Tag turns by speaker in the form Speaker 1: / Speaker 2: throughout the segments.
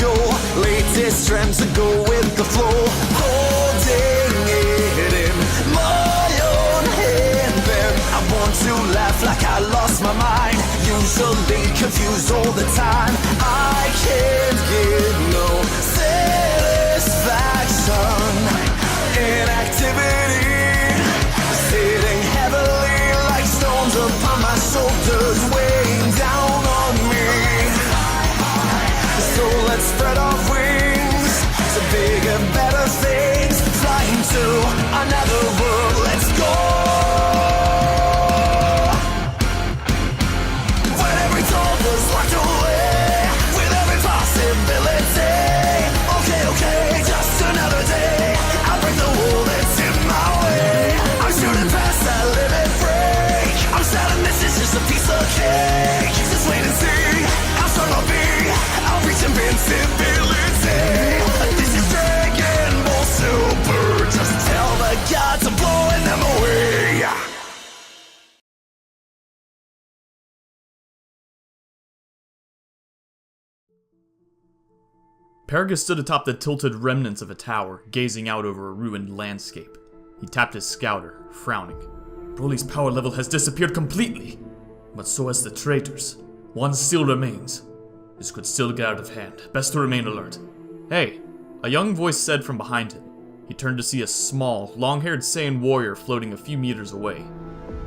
Speaker 1: go. Latest trends to go with the flow. Holding it in my own hand. Then I want to laugh like I lost my mind. Usually confused all the time. I can't get no satisfaction. Inactivity sitting heavily like stones upon my shoulders, weighing down on me. So let's spread our wings to bigger, better things. Flying to another world, let's go. When every door was locked away, with every possibility. Okay, just another day. I'll break the wall that's in my way. I'm shooting past that limit break. I'm certain this is just a piece of cake. Just wait and see how strong I'll be. I'll reach invincibility. This is Dragon Ball Super. Just tell the gods I'm blowing them away.
Speaker 2: Paragus stood atop the tilted remnants of a tower, gazing out over a ruined landscape. He tapped his scouter, frowning. Broly's power level has disappeared completely, but so has the traitors. One still remains. This could still get out of hand. Best to remain alert. Hey, a young voice said from behind him. He turned to see a small, long-haired Saiyan warrior floating a few meters away.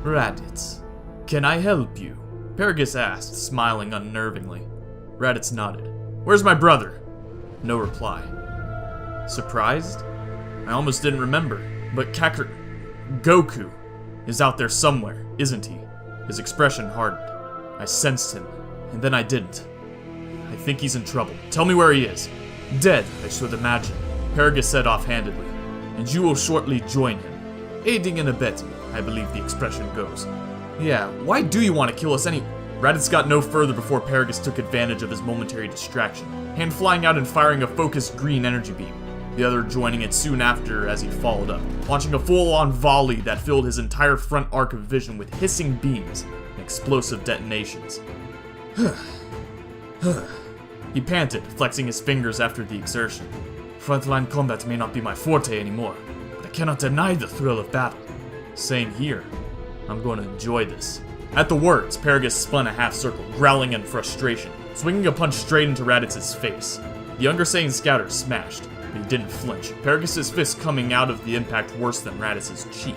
Speaker 2: Raditz, can I help you? Paragus asked, smiling unnervingly. Raditz nodded. Where's my brother? No reply. Surprised? I almost didn't remember, but Goku is out there somewhere, isn't he? His expression hardened. I sensed him, and then I didn't. I think he's in trouble. Tell me where he is. Dead, I should imagine, Paragus said offhandedly, and you will shortly join him. Aiding and abetting, I believe the expression goes. Yeah, why do you want to kill us any— Raditz got no further before Paragus took advantage of his momentary distraction, hand flying out and firing a focused green energy beam, the other joining it soon after as he followed up, launching a full-on volley that filled his entire front arc of vision with hissing beams and explosive detonations. He panted, flexing his fingers after the exertion. Frontline combat may not be my forte anymore, but I cannot deny the thrill of battle. Same here. I'm going to enjoy this. At the words, Paragus spun a half circle, growling in frustration, swinging a punch straight into Raditz's face. The younger Saiyan scouter smashed, but he didn't flinch, Paragus's fist coming out of the impact worse than Raditz's cheek.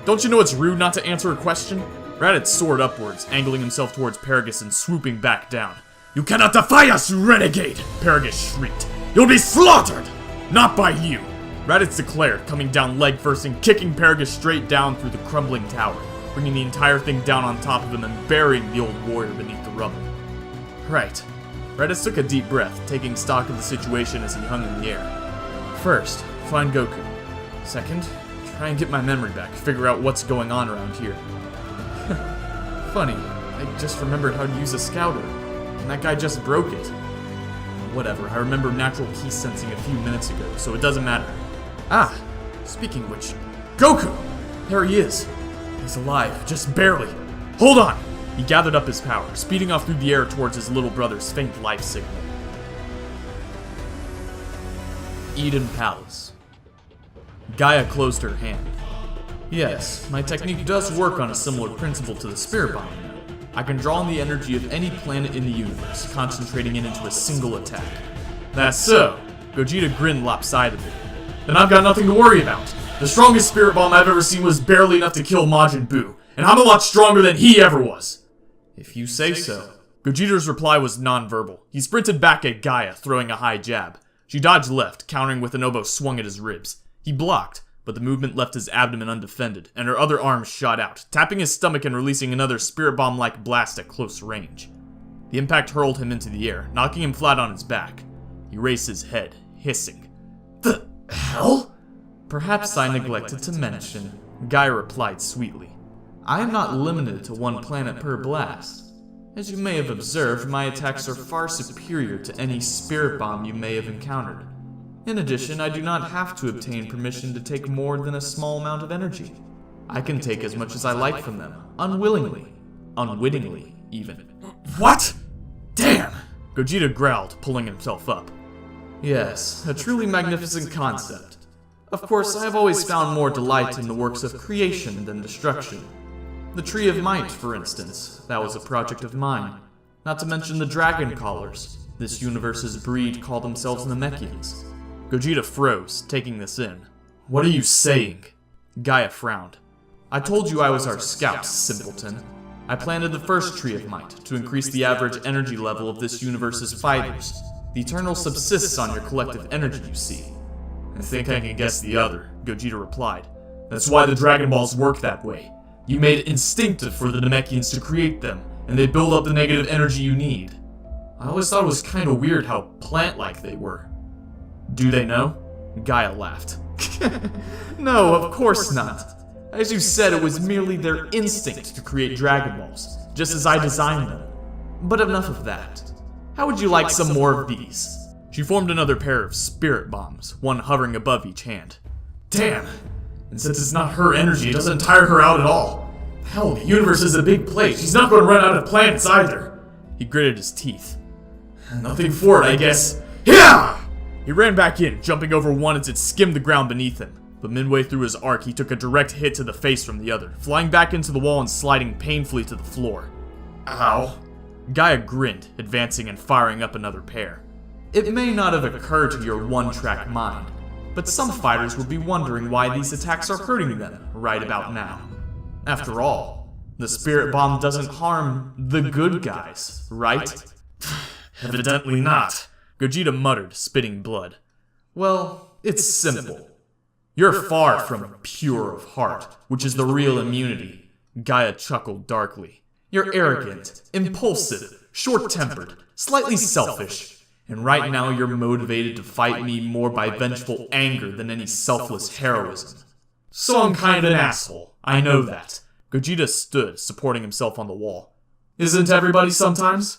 Speaker 2: Don't you know it's rude not to answer a question? Raditz soared upwards, angling himself towards Paragus and swooping back down. You cannot defy us, you renegade! Paragus shrieked. You'll be slaughtered! Not by you! Raditz declared, coming down leg first and kicking Paragus straight down through the crumbling tower, bringing the entire thing down on top of him and burying the old warrior beneath the rubble. Right. Raditz took a deep breath, taking stock of the situation as he hung in the air. First, find Goku. Second, try and get my memory back, figure out what's going on around here. Funny, I just remembered how to use a scouter, and that guy just broke it. Whatever, I remember natural key sensing a few minutes ago, so it doesn't matter. Ah, speaking of which, Goku! There he is. He's alive, just barely. Hold on! He gathered up his power, speeding off through the air towards his little brother's faint life signal. Eden Palace. Gaia closed her hand. Yes, my technique does work on a similar principle to the Spirit Bomb. I can draw on the energy of any planet in the universe, concentrating it into a single attack. That's so. Gogeta grinned lopsidedly. Then I've got nothing to worry about. The strongest Spirit Bomb I've ever seen was barely enough to kill Majin Buu, and I'm a lot stronger than he ever was. If you say so. Gogeta's reply was non-verbal. He sprinted back at Gaia, throwing a high jab. She dodged left, countering with an elbow swung at his ribs. He blocked, but the movement left his abdomen undefended, and her other arm shot out, tapping his stomach and releasing another Spirit Bomb-like blast at close range. The impact hurled him into the air, knocking him flat on his back. He raised his head, hissing. The hell? Perhaps I neglected to mention, Gaia replied sweetly. I am not limited to one planet per blast. As you may have observed, my attacks are far superior to any Spirit Bomb you may have encountered. In addition, I do not have to obtain permission to take more than a small amount of energy. I can take as much as I like from them, unwillingly. Unwittingly, even. What? Damn! Gogeta growled, pulling himself up. Yes, a truly magnificent concept. Of course, I have always found more delight in the works of creation than destruction. The Tree of Might, for instance, that was a project of mine. Not to mention the Dragon Callers. This universe's breed call themselves Namekians. Gogeta froze, taking this in. What are you saying? Gaia frowned. I told you I was our scout, simpleton. I planted the first Tree of Might to increase the average energy level of this universe's fighters. The Eternal subsists on your collective energy, you see. I think I can guess the other, Gogeta replied. That's why the Dragon Balls work that way. You made it instinctive for the Namekians to create them, and they build up the negative energy you need. I always thought it was kinda weird how plant-like they were. Do they know? Gaia laughed. No, of course not. As you said, it was merely their instinct to create Dragon Balls, just as I designed them. But enough of that. How would you like some more of these? She formed another pair of spirit bombs, one hovering above each hand. Damn! And since it's not her energy, it doesn't tire her out at all. Hell, the universe is a big place. She's not going to run out of planets either. He gritted his teeth. Nothing for it, I guess. Yeah! He ran back in, jumping over one as it skimmed the ground beneath him. But midway through his arc, he took a direct hit to the face from the other, flying back into the wall and sliding painfully to the floor. Ow. Gaia grinned, advancing and firing up another pair. It may not have occurred to your one-track mind, but some fighters would be wondering why these attacks are hurting them right about now. After all, the spirit bomb doesn't harm the good guys, right? Evidently not, Gogeta muttered, spitting blood. Well, it's simple. You're far from pure of heart, which is the real immunity. Gaia chuckled darkly. You're arrogant, impulsive, short-tempered, slightly selfish. And right now you're motivated to fight me more by vengeful anger than any selfless heroism. So I'm kind of an asshole, I know that. Gogeta stood, supporting himself on the wall. Isn't everybody sometimes?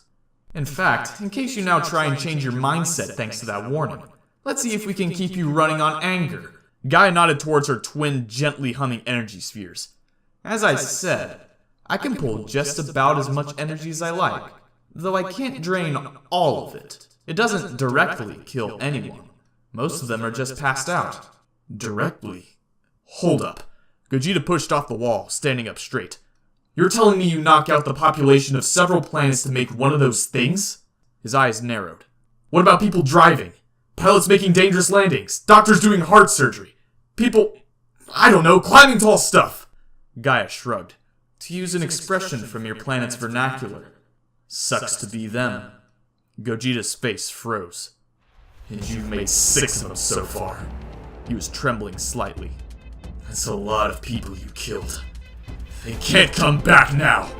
Speaker 2: In fact, in case you now try and change your mindset thanks to that warning, let's see if we can keep you running on anger. Gaia nodded towards her twin, gently humming energy spheres. As I said, I can pull just about as much energy as I like, though I can't drain all of it. It doesn't directly kill anyone. Most of them are just passed out. Directly? Hold up. Gogeta pushed off the wall, standing up straight. You're telling me you knock out the population of several planets to make one of those things? His eyes narrowed. What about people driving? Pilots making dangerous landings? Doctors doing heart surgery? People, I don't know, climbing tall stuff? Gaia shrugged. To use an expression from your planet's vernacular, sucks to be them. Gogeta's face froze. And you've made 6 of them so far. He was trembling slightly. That's a lot of people you killed. They can't come back now!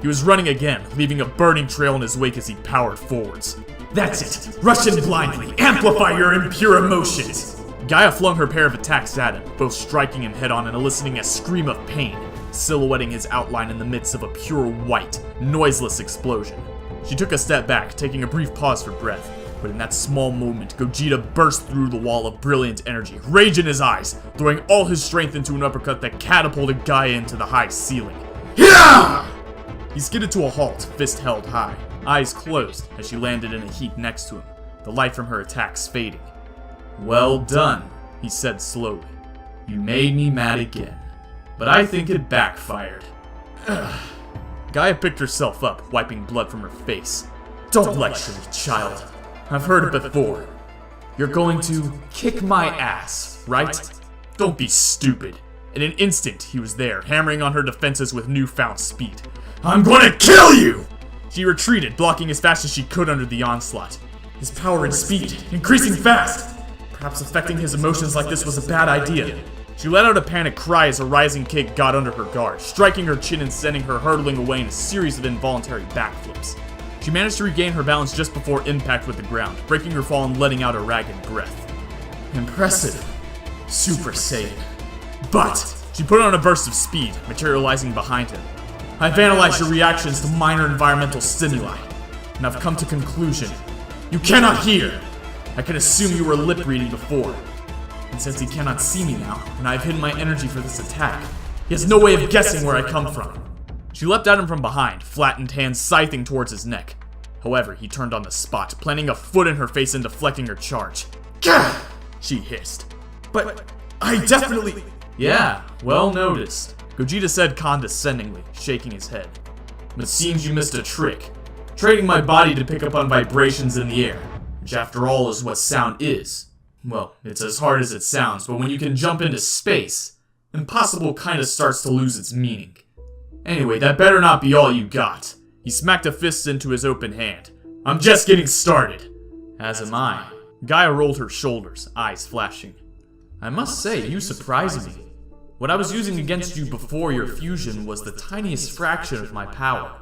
Speaker 2: He was running again, leaving a burning trail in his wake as he powered forwards. That's it! Rush in blindly! Amplify your impure emotions! Gaia flung her pair of attacks at him, both striking him head-on and eliciting a scream of pain, silhouetting his outline in the midst of a pure white, noiseless explosion. She took a step back, taking a brief pause for breath, but in that small moment, Gogeta burst through the wall of brilliant energy, rage in his eyes, throwing all his strength into an uppercut that catapulted Gaia into the high ceiling. Yeah! He skidded to a halt, fist held high, eyes closed as she landed in a heap next to him, the light from her attacks fading. Well done, he said slowly. You made me mad again, but I think it backfired. Gaia picked herself up, wiping blood from her face. Don't lecture me, child. I've heard it before. You're going to kick my ass, right? Don't be stupid. In an instant, he was there, hammering on her defenses with newfound speed. I'm gonna kill you! She retreated, blocking as fast as she could under the onslaught. His power and speed, increasing fast! Perhaps affecting his emotions like this was a bad idea. She let out a panic cry as a rising kick got under her guard, striking her chin and sending her hurtling away in a series of involuntary backflips. She managed to regain her balance just before impact with the ground, breaking her fall and letting out a ragged breath. Impressive. Super Saiyan. But she put on a burst of speed, materializing behind him. I've analyzed your reactions to minor environmental stimuli, and I've come to conclusion. You cannot hear! I can assume you were lip reading before. And since he cannot see me now, and I've hidden my energy for this attack, he has no way of guessing where I come from. She leapt at him from behind, flattened hands scything towards his neck. However, he turned on the spot, planting a foot in her face and deflecting her charge. Gah! She hissed. But I definitely... Yeah, well noticed, Gogeta said condescendingly, shaking his head. It seems you missed a trick. Trading my body to pick up on vibrations in the air, which after all is what sound is. Well, it's as hard as it sounds, but when you can jump into space, impossible kinda starts to lose its meaning. Anyway, that better not be all you got. He smacked a fist into his open hand. I'm just getting started. As am I. Gaia rolled her shoulders, eyes flashing. I must say, you surprise me. What I was using against you before your fusion was the tiniest fraction of my power.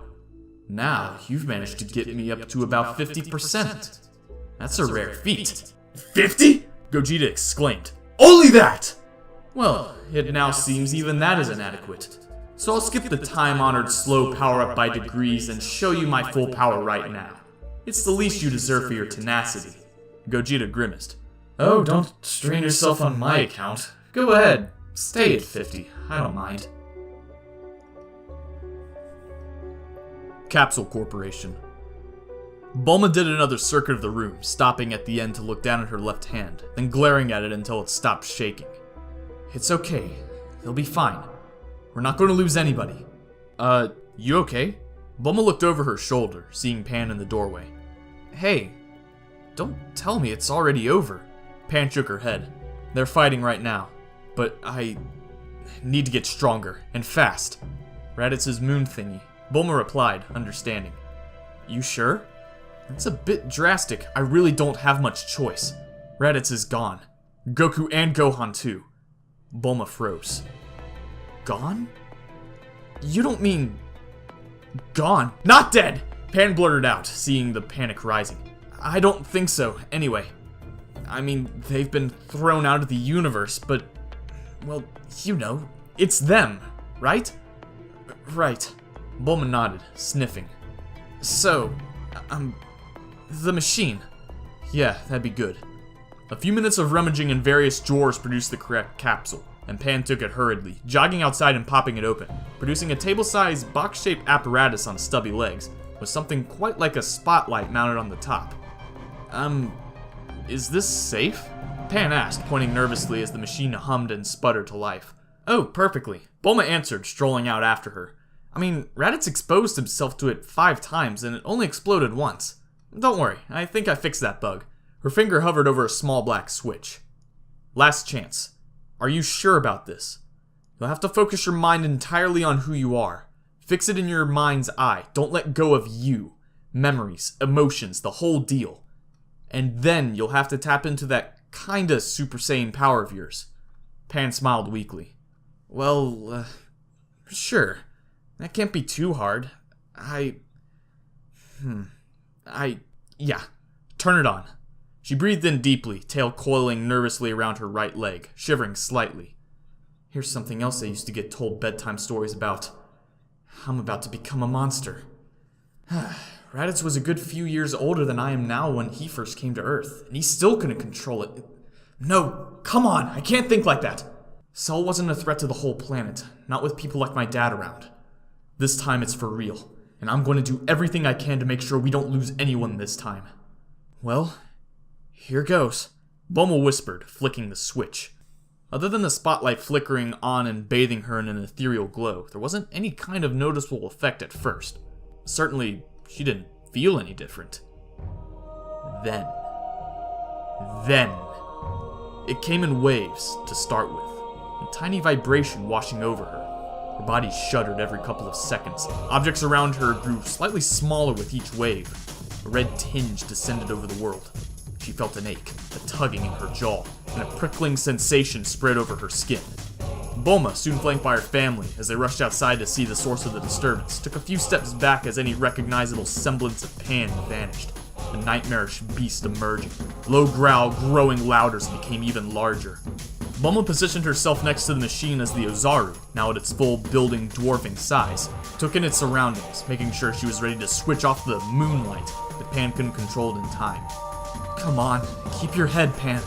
Speaker 2: Now, you've managed to get me up to about 50%. That's a rare feat. 50? Gogeta exclaimed. Only that! Well, it now seems even that is inadequate. So I'll skip the time-honored slow power-up by degrees and show you my full power right now. It's the least you deserve for your tenacity. Gogeta grimaced. Oh, don't strain yourself on my account. Go ahead. Stay at 50. I don't mind. Capsule Corporation. Bulma did another circuit of the room, stopping at the end to look down at her left hand, then glaring at it until it stopped shaking. It's okay. They'll be fine. We're not going to lose anybody. You okay? Bulma looked over her shoulder, seeing Pan in the doorway. Hey, don't tell me it's already over. Pan shook her head. They're fighting right now. But I need to get stronger, and fast. Raditz's moon thingy. Bulma replied, understanding. You sure? That's a bit drastic. I really don't have much choice. Raditz is gone. Goku and Gohan too. Bulma froze. Gone? You don't mean... gone? Not dead! Pan blurted out, seeing the panic rising. I don't think so, anyway. I mean, they've been thrown out of the universe, but... well, you know, it's them, right? Right. Bulma nodded, sniffing. So, the machine. Yeah, that'd be good. A few minutes of rummaging in various drawers produced the correct capsule, and Pan took it hurriedly, jogging outside and popping it open, producing a table-sized, box-shaped apparatus on stubby legs, with something quite like a spotlight mounted on the top. Is this safe? Pan asked, pointing nervously as the machine hummed and sputtered to life. Oh, perfectly. Bulma answered, strolling out after her. I mean, Raditz exposed himself to it 5 times, and it only exploded once. Don't worry, I think I fixed that bug. Her finger hovered over a small black switch. Last chance. Are you sure about this? You'll have to focus your mind entirely on who you are. Fix it in your mind's eye. Don't let go of you. Memories, emotions, the whole deal. And then you'll have to tap into that kinda Super Saiyan power of yours. Pan smiled weakly. Well, sure. That can't be too hard. Yeah. Turn it on. She breathed in deeply, tail coiling nervously around her right leg, shivering slightly. Here's something else I used to get told bedtime stories about. I'm about to become a monster. Raditz was a good few years older than I am now when he first came to Earth, and he still couldn't control it. No, come on, I can't think like that. Cell wasn't a threat to the whole planet, not with people like my dad around. This time it's for real, and I'm going to do everything I can to make sure we don't lose anyone this time. Well, here goes, Bulma whispered, flicking the switch. Other than the spotlight flickering on and bathing her in an ethereal glow, there wasn't any kind of noticeable effect at first. Certainly, she didn't feel any different. Then, it came in waves to start with, a tiny vibration washing over her. Her body shuddered every couple of seconds. Objects around her grew slightly smaller with each wave. A red tinge descended over the world. She felt an ache, a tugging in her jaw, and a prickling sensation spread over her skin. Bulma, soon flanked by her family, as they rushed outside to see the source of the disturbance, took a few steps back as any recognizable semblance of Pan vanished, the nightmarish beast emerging. Low growl growing louder as it became even larger. Bulma positioned herself next to the machine as the Ozaru, now at its full building dwarfing size, took in its surroundings, making sure she was ready to switch off the moonlight that Pan couldn't control in time. Come on, keep your head, Pan.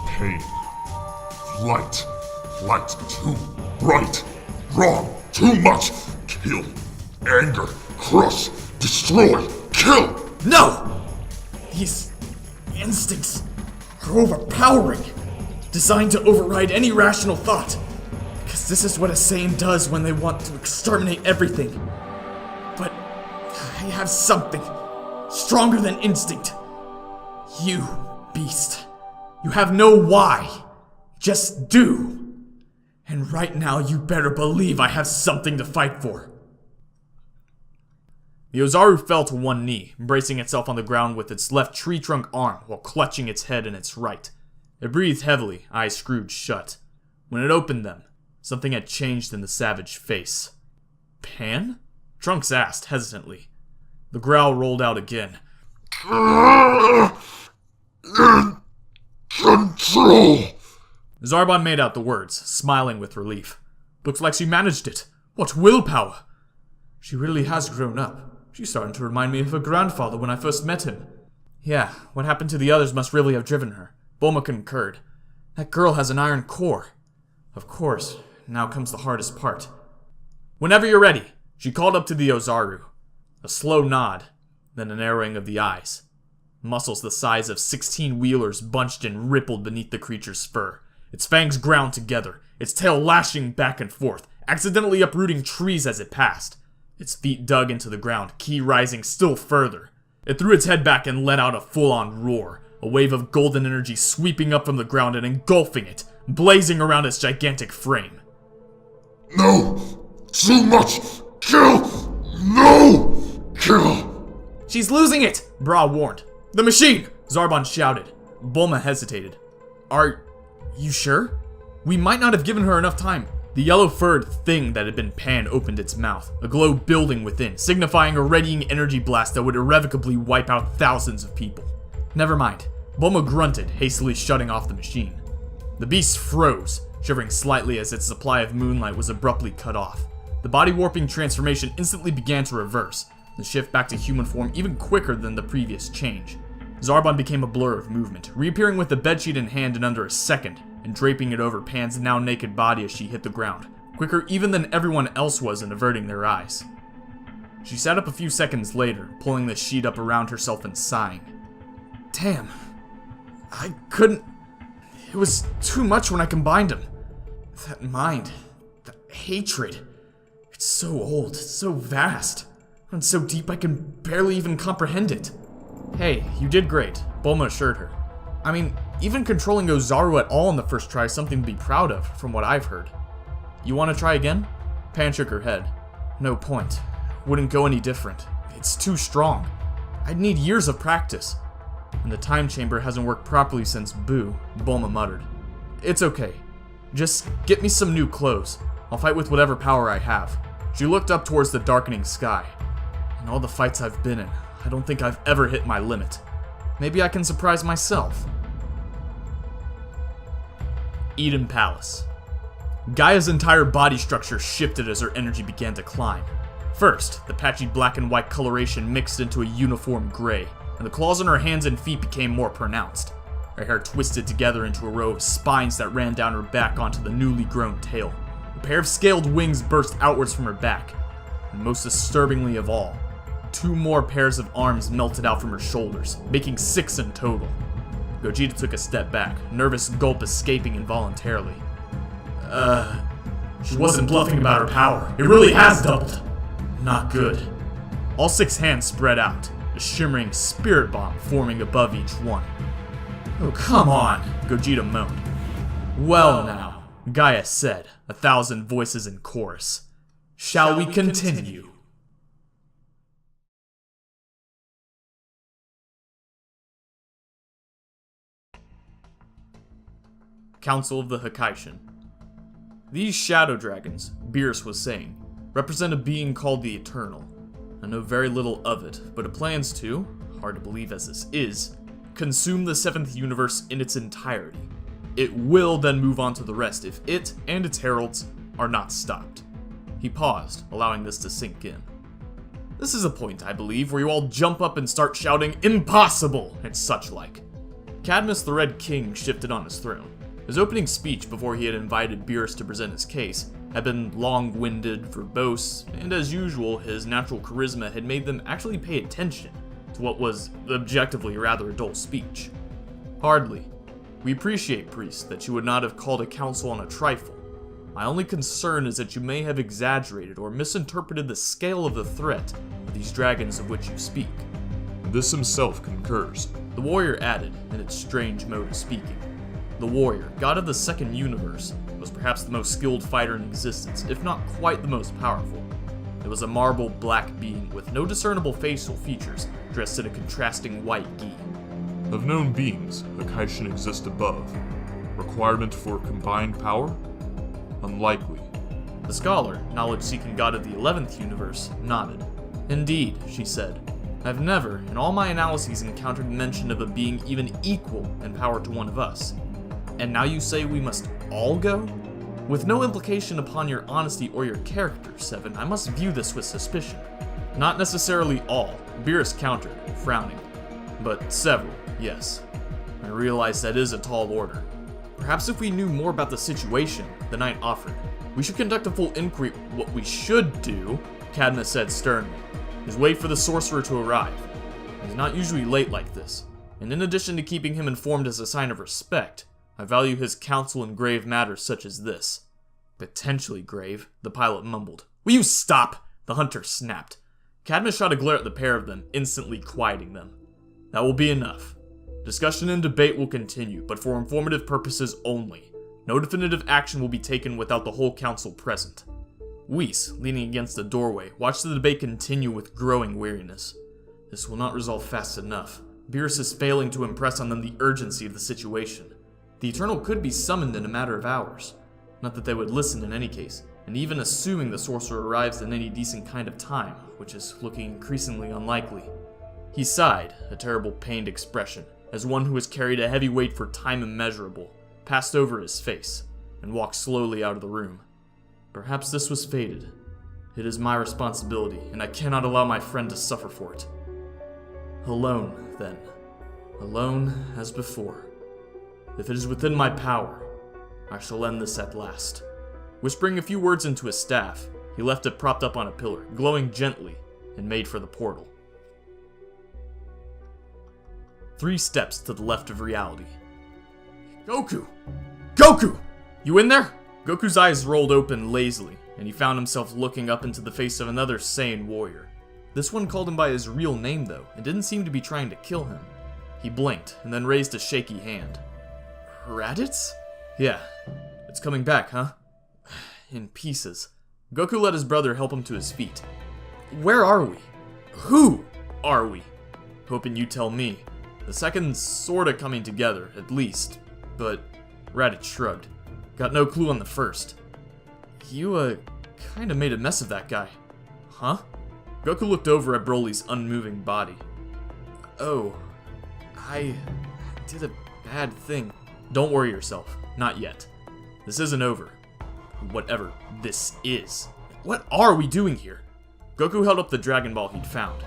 Speaker 3: Pain. Light. Light too bright. Wrong. Too much. Kill. Anger. Crush. Destroy. Kill.
Speaker 2: No! These instincts are overpowering, designed to override any rational thought. Because this is what a Saiyan does when they want to exterminate everything. But I have something stronger than instinct. You, beast. You have no why. Just do. And right now you better believe I have something to fight for. The Ozaru fell to one knee, bracing itself on the ground with its left tree trunk arm while clutching its head in its right. It breathed heavily, eyes screwed shut. When it opened them, something had changed in the savage face. Pan? Trunks asked hesitantly. The growl rolled out again.
Speaker 3: Control!
Speaker 2: Zarbon made out the words, smiling with relief. Looks like she managed it. What willpower! She really has grown up. She's starting to remind me of her grandfather when I first met him. Yeah, what happened to the others must really have driven her. Bulma concurred. That girl has an iron core. Of course, now comes the hardest part. Whenever you're ready, she called up to the Ozaru. A slow nod, then a narrowing of the eyes. Muscles the size of 16 wheelers bunched and rippled beneath the creature's fur. Its fangs ground together, its tail lashing back and forth, accidentally uprooting trees as it passed. Its feet dug into the ground, ki rising still further. It threw its head back and let out a full-on roar, a wave of golden energy sweeping up from the ground and engulfing it, blazing around its gigantic frame.
Speaker 3: No! Too much! Kill! No! Kill!
Speaker 2: She's losing it! Bra warned. The machine! Zarbon shouted. Bulma hesitated. Are you sure? We might not have given her enough time. The yellow-furred thing that had been Pan opened its mouth, a glow building within, signifying a readying energy blast that would irrevocably wipe out thousands of people. Never mind. Bulma grunted, hastily shutting off the machine. The beast froze, shivering slightly as its supply of moonlight was abruptly cut off. The body-warping transformation instantly began to reverse, the shift back to human form even quicker than the previous change. Zarbon became a blur of movement, reappearing with the bedsheet in hand in under a second, and draping it over Pan's now naked body as she hit the ground, quicker even than everyone else was in averting their eyes. She sat up a few seconds later, pulling the sheet up around herself and sighing. Damn. I couldn't... It was too much when I combined them. That mind, that hatred. It's so old, so vast, and so deep I can barely even comprehend it. Hey, you did great, Bulma assured her. I mean, even controlling Ozaru at all in the first try is something to be proud of, from what I've heard. You want to try again? Pan shook her head. No point. Wouldn't go any different. It's too strong. I'd need years of practice. And the time chamber hasn't worked properly since Boo, Bulma muttered. It's okay. Just get me some new clothes. I'll fight with whatever power I have. She looked up towards the darkening sky. In all the fights I've been in, I don't think I've ever hit my limit. Maybe I can surprise myself. Eden Palace. Gaia's entire body structure shifted as her energy began to climb. First, the patchy black and white coloration mixed into a uniform gray, and the claws on her hands and feet became more pronounced. Her hair twisted together into a row of spines that ran down her back onto the newly grown tail. A pair of scaled wings burst outwards from her back, and most disturbingly of all, 2 more pairs of arms melted out from her shoulders, making 6 in total. Gogeta took a step back, nervous gulp escaping involuntarily. She wasn't bluffing about her power. It really has doubled. Not good. All 6 hands spread out, a shimmering spirit bomb forming above each one. Oh, come on, Gogeta moaned. Well now, Gaia said, 1,000 voices in chorus. Shall we continue? Council of the Hakaishin. These shadow dragons, Beerus was saying, represent a being called the Eternal. I know very little of it, but it plans to, hard to believe as this is, consume the 7th universe in its entirety. It will then move on to the rest if it and its heralds are not stopped. He paused, allowing this to sink in. This is a point, I believe, where you all jump up and start shouting, "Impossible!" and such like. Cadmus the Red King shifted on his throne. His opening speech before he had invited Beerus to present his case had been long-winded, verbose, and as usual, his natural charisma had made them actually pay attention to what was objectively rather a dull speech. Hardly. We appreciate, priest, that you would not have called a council on a trifle. My only concern is that you may have exaggerated or misinterpreted the scale of the threat of these dragons of which you speak.
Speaker 3: This himself concurs.
Speaker 2: The warrior added, in its strange mode of speaking. The warrior, god of the second universe, was perhaps the most skilled fighter in existence, if not quite the most powerful. It was a marble black being with no discernible facial features, dressed in a contrasting white gi.
Speaker 3: Of known beings, Hakaishin exist above. Requirement for combined power? Unlikely.
Speaker 2: The scholar, knowledge-seeking god of the 11th universe, nodded. Indeed, she said. I've never, in all my analyses, encountered mention of a being even equal in power to one of us. And now you say we must all go? With no implication upon your honesty or your character, Seven, I must view this with suspicion. Not necessarily all, Beerus countered, frowning. But several, yes. I realize that is a tall order. Perhaps if we knew more about the situation, the knight offered. We should conduct a full inquiry. What we should do, Cadmus said sternly, is wait for the sorcerer to arrive. He's not usually late like this, and in addition to keeping him informed as a sign of respect, I value his counsel in grave matters such as this. Potentially grave, the pilot mumbled. Will you stop? The hunter snapped. Cadmus shot a glare at the pair of them, instantly quieting them. That will be enough. Discussion and debate will continue, but for informative purposes only. No definitive action will be taken without the whole council present. Weiss, leaning against the doorway, watched the debate continue with growing weariness. This will not resolve fast enough. Beerus is failing to impress on them the urgency of the situation. The Eternal could be summoned in a matter of hours. Not that they would listen in any case, and even assuming the sorcerer arrives in any decent kind of time, which is looking increasingly unlikely. He sighed, a terrible pained expression, as one who has carried a heavy weight for time immeasurable, passed over his face, and walked slowly out of the room. Perhaps this was fated. It is my responsibility, and I cannot allow my friend to suffer for it. Alone, then. Alone as before. If it is within my power, I shall end this at last. Whispering a few words into his staff, he left it propped up on a pillar, glowing gently, and made for the portal. 3 steps to the left of reality. Goku! Goku! You in there? Goku's eyes rolled open lazily, and he found himself looking up into the face of another Saiyan warrior. This one called him by his real name, though, and didn't seem to be trying to kill him. He blinked, and then raised a shaky hand. Raditz? Yeah. It's coming back, huh? In pieces. Goku let his brother help him to his feet. Where are we? Who are we? Hoping you tell me. The second's sorta coming together, at least. But Raditz shrugged. Got no clue on the first. You, kinda made a mess of that guy. Huh? Goku looked over at Broly's unmoving body. Oh, I did a bad thing. Don't worry yourself. Not yet. This isn't over. Whatever this is. What are we doing here? Goku held up the Dragon Ball he'd found.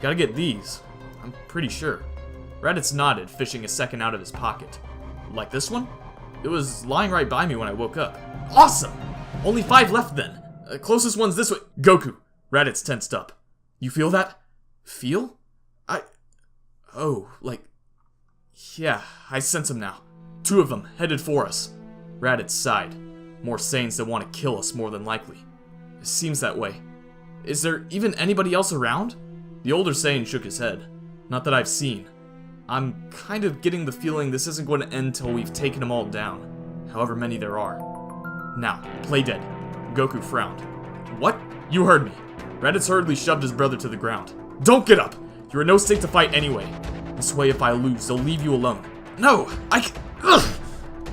Speaker 2: Gotta get these. I'm pretty sure. Raditz nodded, fishing a second out of his pocket. Like this one? It was lying right by me when I woke up. Awesome! Only 5 left then. Closest one's this way. Goku. Raditz tensed up. You feel that? Feel? Oh, like... Yeah, I sense them now. 2 of them, headed for us. Raditz sighed. More Saiyans that want to kill us, more than likely. It seems that way. Is there even anybody else around? The older Saiyan shook his head. Not that I've seen. I'm kind of getting the feeling this isn't going to end till we've taken them all down. However many there are. Now, play dead. Goku frowned. What? You heard me. Raditz hurriedly shoved his brother to the ground. Don't get up! You're in no state to fight anyway. This way, if I lose, they'll leave you alone. No! Ugh!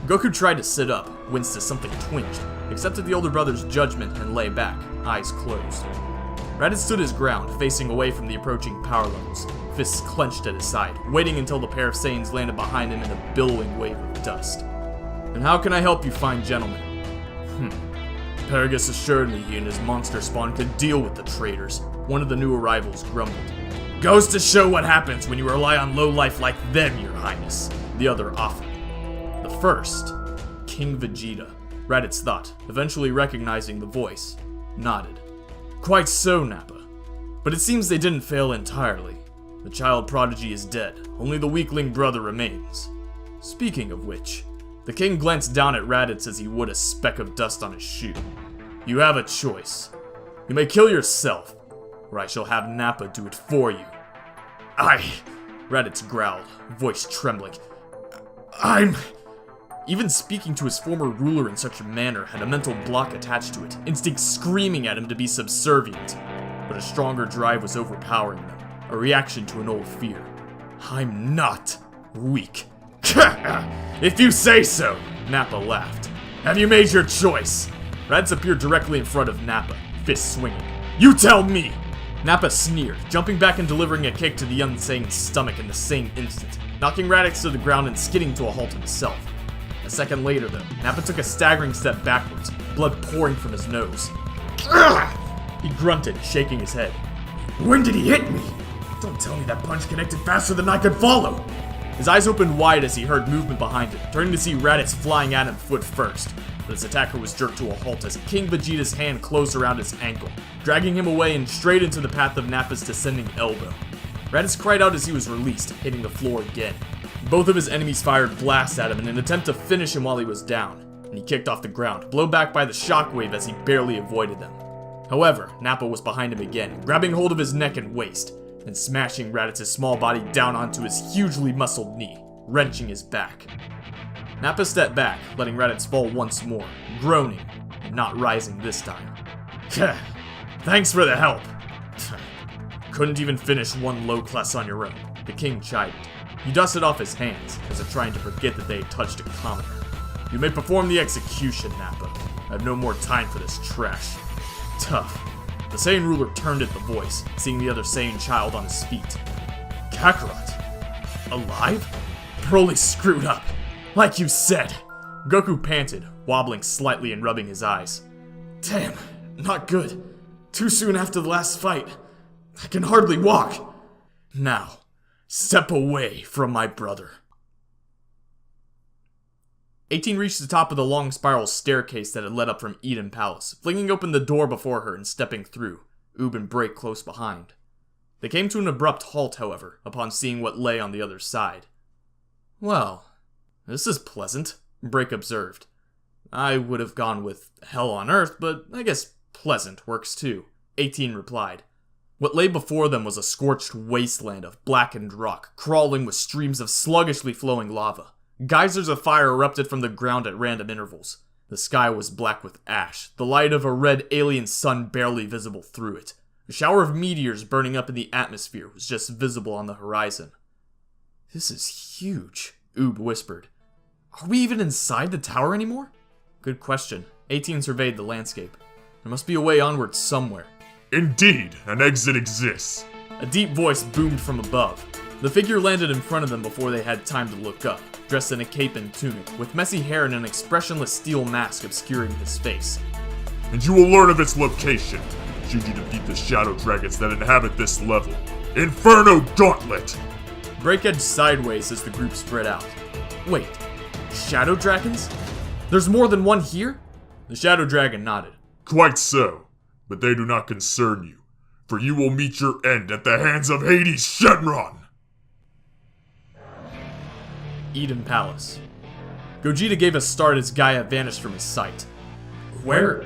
Speaker 2: Goku tried to sit up, winced as something twinged, accepted the older brother's judgment, and lay back, eyes closed. Raditz stood his ground, facing away from the approaching power levels, fists clenched at his side, waiting until the pair of Saiyans landed behind him in a billowing wave of dust. And how can I help you, fine gentlemen? Paragus assured me he and his monster spawn could deal with the traitors. One of the new arrivals grumbled. Goes to show what happens when you rely on lowlife like them, your highness, the other offered. The first, King Vegeta, Raditz thought, eventually recognizing the voice, nodded. Quite so, Nappa. But it seems they didn't fail entirely. The child prodigy is dead, only the weakling brother remains. Speaking of which, the king glanced down at Raditz as he would a speck of dust on his shoe. You have a choice. You may kill yourself, or I shall have Nappa do it for you. Raditz growled, voice trembling. Even speaking to his former ruler in such a manner had a mental block attached to it, instinct screaming at him to be subservient. But a stronger drive was overpowering them, a reaction to an old fear. I'm not weak. If you say so, Nappa laughed. Have you made your choice? Raditz appeared directly in front of Nappa, fist swinging. You tell me! Nappa sneered, jumping back and delivering a kick to the unsane's stomach in the same instant, knocking Raditz to the ground and skidding to a halt himself. A second later, though, Nappa took a staggering step backwards, blood pouring from his nose. He grunted, shaking his head. When did he hit me? Don't tell me that punch connected faster than I could follow! His eyes opened wide as he heard movement behind him, turning to see Raditz flying at him foot first. But his attacker was jerked to a halt as King Vegeta's hand closed around his ankle, dragging him away and straight into the path of Nappa's descending elbow. Raditz cried out as he was released, hitting the floor again. Both of his enemies fired blasts at him in an attempt to finish him while he was down, and he kicked off the ground, blown back by the shockwave as he barely avoided them. However, Nappa was behind him again, grabbing hold of his neck and waist, and smashing Raditz's small body down onto his hugely muscled knee, wrenching his back. Nappa stepped back, letting Raditz fall once more, groaning, and not rising this time. Thanks for the help. Couldn't even finish one low class on your own, the king chided. He dusted off his hands, as if trying to forget that they had touched a commoner. You may perform the execution, Nappa. I have no more time for this trash. Tough. The Saiyan ruler turned at the voice, seeing the other Saiyan child on his feet. Kakarot? Alive? Broly screwed up. Like you said. Goku panted, wobbling slightly and rubbing his eyes. Damn, not good. Too soon after the last fight. I can hardly walk. Now, step away from my brother. 18 reached the top of the long spiral staircase that had led up from Eden Palace, flinging open the door before her and stepping through, Oob and Break close behind. They came to an abrupt halt, however, upon seeing what lay on the other side. Well, this is pleasant, Break observed. I would have gone with hell on earth, but I guess pleasant works too, 18 replied. What lay before them was a scorched wasteland of blackened rock, crawling with streams of sluggishly flowing lava. Geysers of fire erupted from the ground at random intervals. The sky was black with ash, the light of a red alien sun barely visible through it. A shower of meteors burning up in the atmosphere was just visible on the horizon. This is huge, Oob whispered. Are we even inside the tower anymore? Good question. 18 surveyed the landscape. There must be a way onward somewhere.
Speaker 3: Indeed, an exit exists.
Speaker 2: A deep voice boomed from above. The figure landed in front of them before they had time to look up, dressed in a cape and tunic, with messy hair and an expressionless steel mask obscuring his face.
Speaker 3: And you will learn of its location, should you defeat the shadow dragons that inhabit this level. Inferno Gauntlet!
Speaker 2: Break edged sideways as the group spread out. Wait, shadow dragons? There's more than one here? The shadow dragon nodded.
Speaker 3: Quite so, but they do not concern you, for you will meet your end at the hands of Hades Shenron!
Speaker 2: Eden Palace. Gogeta gave a start as Gaia vanished from his sight. Where?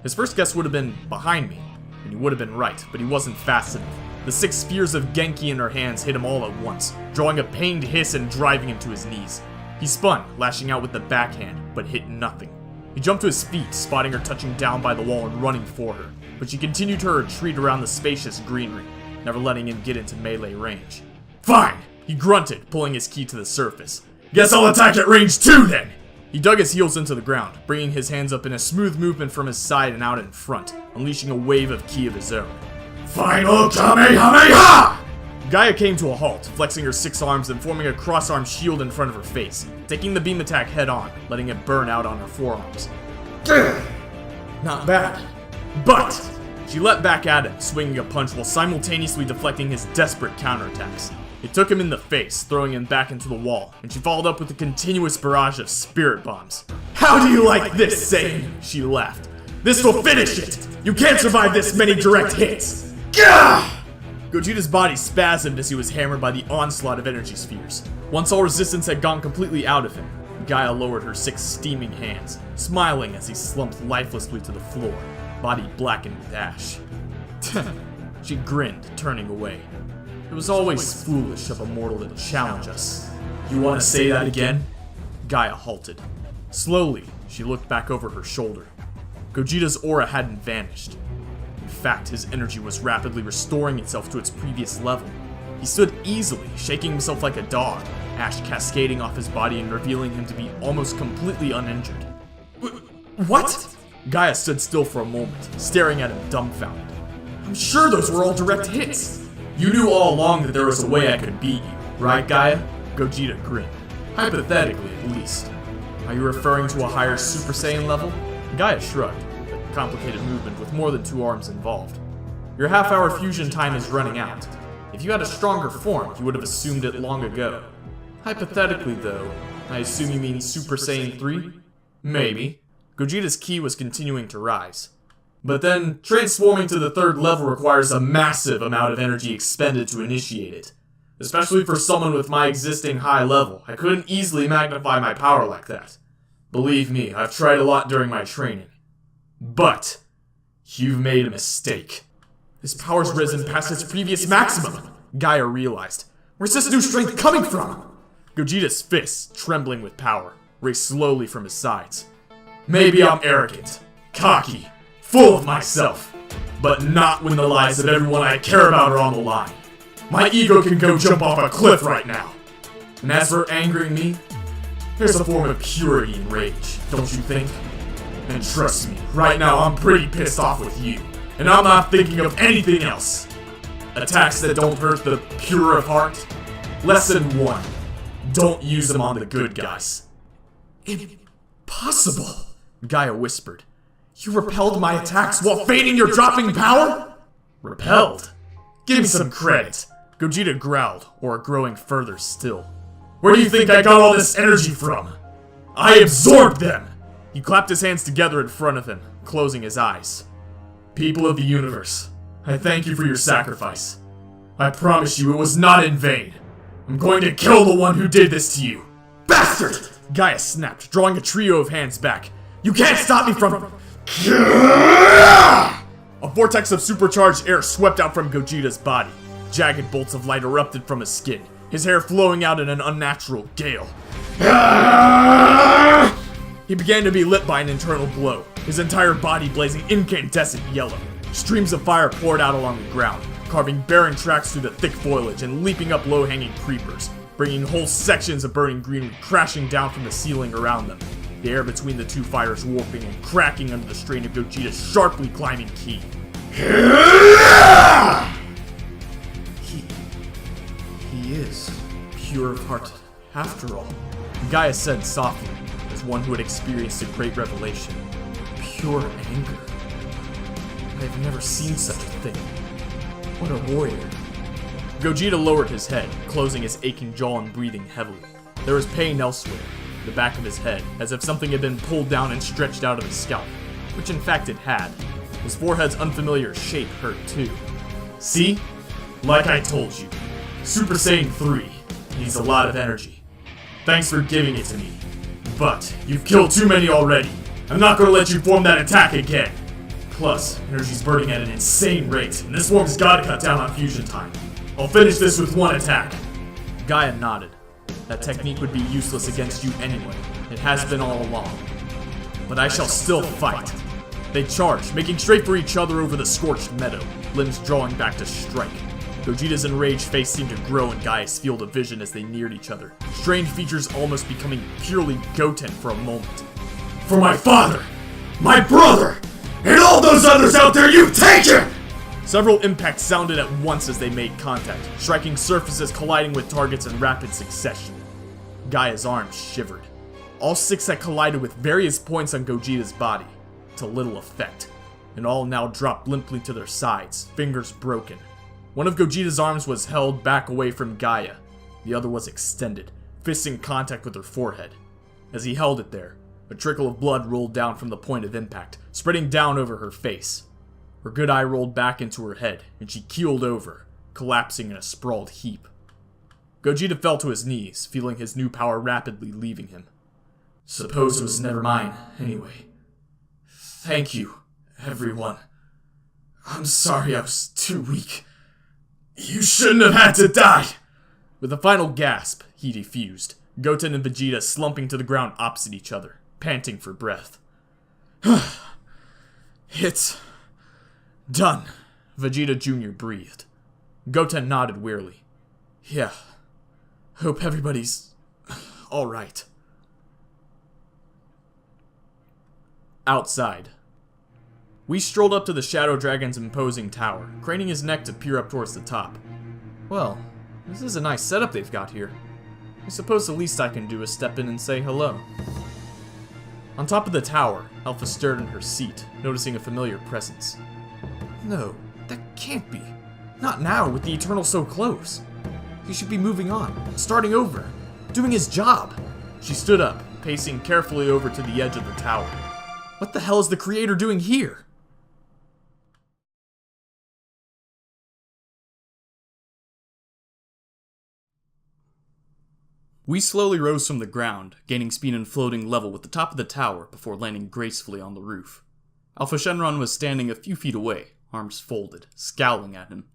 Speaker 2: His first guess would have been behind me, and he would have been right, but he wasn't fast enough. The 6 spears of Genki in her hands hit him all at once, drawing a pained hiss and driving him to his knees. He spun, lashing out with the backhand, but hit nothing. He jumped to his feet, spotting her touching down by the wall and running for her, but she continued her retreat around the spacious greenery, never letting him get into melee range. Fine! He grunted, pulling his ki to the surface. Guess I'll attack at range 2 then! He dug his heels into the ground, bringing his hands up in a smooth movement from his side and out in front, unleashing a wave of ki of his own. Final Kamehameha! Gaia came to a halt, flexing her 6 arms and forming a cross-arm shield in front of her face, taking the beam attack head on, letting it burn out on her forearms. Not bad. But she leapt back at him, swinging a punch while simultaneously deflecting his desperate counterattacks. It took him in the face, throwing him back into the wall, and she followed up with a continuous barrage of spirit bombs. How do you like this, Saiyan? She laughed. This will finish it! You can't survive this many direct hits! Gah! Gogeta's body spasmed as he was hammered by the onslaught of energy spheres. Once all resistance had gone completely out of him, Gaia lowered her 6 steaming hands, smiling as he slumped lifelessly to the floor, body blackened with ash. She grinned, turning away. It was always foolish of a mortal to challenge us. You want to say that again? Gaia halted. Slowly, she looked back over her shoulder. Gogeta's aura hadn't vanished. In fact, his energy was rapidly restoring itself to its previous level. He stood easily, shaking himself like a dog, ash cascading off his body and revealing him to be almost completely uninjured. What? Gaia stood still for a moment, staring at him dumbfounded. I'm sure those were all direct hits. You knew all along that there was a way I could beat you, right, Gaia? Gogeta grinned. Hypothetically, at least. Are you referring to a higher Super Saiyan level? Gaia shrugged, a complicated movement with more than 2 arms involved. Your half-hour fusion time is running out. If you had a stronger form, you would have assumed it long ago. Hypothetically, though, I assume you mean Super Saiyan 3? Maybe. Gogeta's ki was continuing to rise. But then, transforming to the 3rd level requires a massive amount of energy expended to initiate it. Especially for someone with my existing high level, I couldn't easily magnify my power like that. Believe me, I've tried a lot during my training. But, you've made a mistake. His power's risen past its previous maximum, Gaia realized. Where's this new strength coming from? Gogeta's fists, trembling with power, raced slowly from his sides. Maybe I'm arrogant, cocky, full of myself, but not when the lives of everyone I care about are on the line. My ego can go jump off a cliff right now. And as for angering me, there's a form of purity and rage, don't you think? And trust me, right now I'm pretty pissed off with you, and I'm not thinking of anything else. Attacks that don't hurt the pure of heart? Lesson 1. Don't use them on the good guys. Impossible, Gaia whispered. You repelled my attacks while feigning your dropping power? Repelled? Give me some credit. Gogeta growled, or growing further still. Where do you think I got all this energy from? I absorbed them! He clapped his hands together in front of him, closing his eyes. People of the universe, I thank you for your sacrifice. I promise you it was not in vain. I'm going to kill the one who did this to you. Bastard! Gaia snapped, drawing a trio of hands back. You can't stop me from... A vortex of supercharged air swept out from Gogeta's body. Jagged bolts of light erupted from his skin, his hair flowing out in an unnatural gale. He began to be lit by an internal glow, his entire body blazing incandescent yellow. Streams of fire poured out along the ground, carving barren tracks through the thick foliage and leaping up low-hanging creepers, bringing whole sections of burning greenery crashing down from the ceiling around them, the air between the 2 fires warping and cracking under the strain of Gogeta's sharply climbing ki. He is pure of heart, after all, Gaia said softly, as one who had experienced a great revelation. Pure anger. I have never seen such a thing. What a warrior. Gogeta lowered his head, closing his aching jaw and breathing heavily. There was pain elsewhere, the back of his head, as if something had been pulled down and stretched out of his scalp, which in fact it had. His forehead's unfamiliar shape hurt too. See? Like I told you, Super Saiyan 3 needs a lot of energy. Thanks for giving it to me. But you've killed too many already. I'm not gonna let you form that attack again. Plus, energy's burning at an insane rate, and this form's gotta cut down on fusion time. I'll finish this with 1 attack. Gaia nodded. That technique would be useless against you anyway. It has been all along. But I shall still fight. They charged, making straight for each other over the scorched meadow, limbs drawing back to strike. Gogeta's enraged face seemed to grow in Gaia's field of vision as they neared each other, strange features almost becoming purely Goten for a moment. For my father, my brother, and all those others out there, you take it! Several impacts sounded at once as they made contact, striking surfaces colliding with targets in rapid succession. Gaia's arms shivered. All 6 had collided with various points on Gogeta's body, to little effect, and all now dropped limply to their sides, fingers broken. One of Gogeta's arms was held back away from Gaia. The other was extended, fists in contact with her forehead. As he held it there, a trickle of blood rolled down from the point of impact, spreading down over her face. Her good eye rolled back into her head, and she keeled over, collapsing in a sprawled heap. Gogeta fell to his knees, feeling his new power rapidly leaving him. Suppose it was never mine, anyway. Thank you, everyone. I'm sorry I was too weak. You shouldn't have had to die! With a final gasp, he defused, Goten and Vegeta slumping to the ground opposite each other, panting for breath. It's done, Vegeta Jr. breathed. Goten nodded wearily. Yeah, hope everybody's alright. Outside. We strolled up to the Shadow Dragon's imposing tower, craning his neck to peer up towards the top. Well, this is a nice setup they've got here. I suppose the least I can do is step in and say hello. On top of the tower, Alpha stirred in her seat, noticing a familiar presence. No, that can't be. Not now, with the Eternal so close. He should be moving on, starting over, doing his job. She stood up, pacing carefully over to the edge of the tower. What the hell is the Creator doing here? We slowly rose from the ground, gaining speed and floating level with the top of the tower before landing gracefully on the roof. Alpha Shenron was standing a few feet away, arms folded, scowling at him.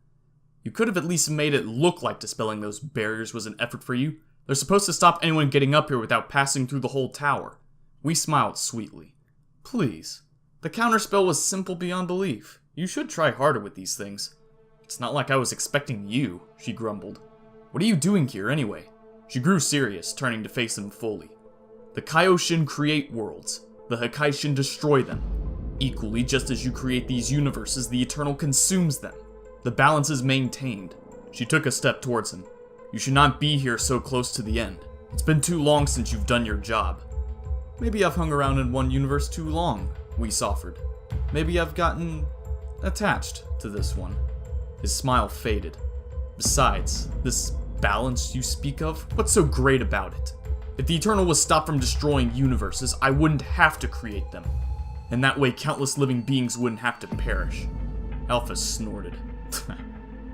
Speaker 2: You could have at least made it look like dispelling those barriers was an effort for you. They're supposed to stop anyone getting up here without passing through the whole tower. We smiled sweetly. Please. The counterspell was simple beyond belief. You should try harder with these things. It's not like I was expecting you, she grumbled. What are you doing here anyway? She grew serious, turning to face him fully. The Kaioshin create worlds. The Hakaishin destroy them. Equally, just as you create these universes, the Eternal consumes them. The balance is maintained. She took a step towards him. You should not be here so close to the end. It's been too long since you've done your job. Maybe I've hung around in one universe too long, Whis offered. Maybe I've gotten attached to this one. His smile faded. Besides, this balance you speak of, what's so great about it? If the Eternal was stopped from destroying universes, I wouldn't have to create them. And that way countless living beings wouldn't have to perish. Alpha snorted.